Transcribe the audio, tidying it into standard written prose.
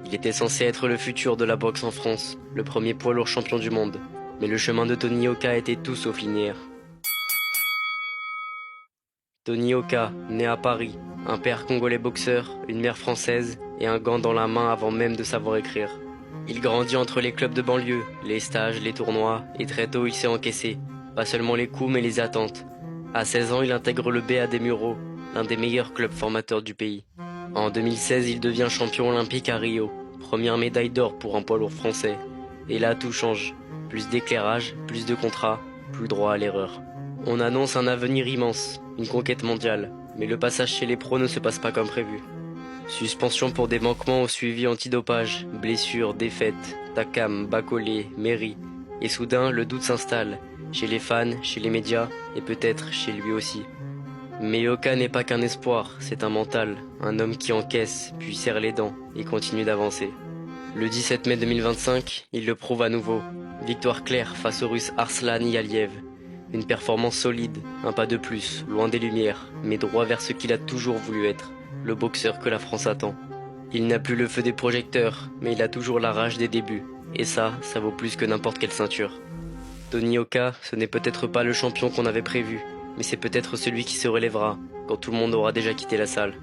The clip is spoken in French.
Il était censé être le futur de la boxe en France, le premier poids lourd champion du monde. Mais le chemin de Tony Oka était tout sauf linéaire. Tony Oka, né à Paris, un père congolais boxeur, une mère française et un gant dans la main avant même de savoir écrire. Il grandit entre les clubs de banlieue, les stages, les tournois, et très tôt il s'est encaissé. Pas seulement les coups mais les attentes. À 16 ans, il intègre le BA des Mureaux, l'un des meilleurs clubs formateurs du pays. En 2016, il devient champion olympique à Rio, première médaille d'or pour un poids lourd français. Et là, tout change. Plus d'éclairage, plus de contrats, plus droit à l'erreur. On annonce un avenir immense, une conquête mondiale, mais le passage chez les pros ne se passe pas comme prévu. Suspension pour des manquements au suivi antidopage, blessures, défaites, TACAM, Bacolé, mairie. Et soudain, le doute s'installe, chez les fans, chez les médias, et peut-être chez lui aussi. Mais Oka n'est pas qu'un espoir, c'est un mental, un homme qui encaisse, puis serre les dents, et continue d'avancer. Le 17 mai 2025, il le prouve à nouveau. Victoire claire face au russe Arslan Yaliev. Une performance solide, un pas de plus, loin des lumières, mais droit vers ce qu'il a toujours voulu être, le boxeur que la France attend. Il n'a plus le feu des projecteurs, mais il a toujours la rage des débuts. Et ça vaut plus que n'importe quelle ceinture. Tony Oka, ce n'est peut-être pas le champion qu'on avait prévu, mais c'est peut-être celui qui se relèvera, quand tout le monde aura déjà quitté la salle.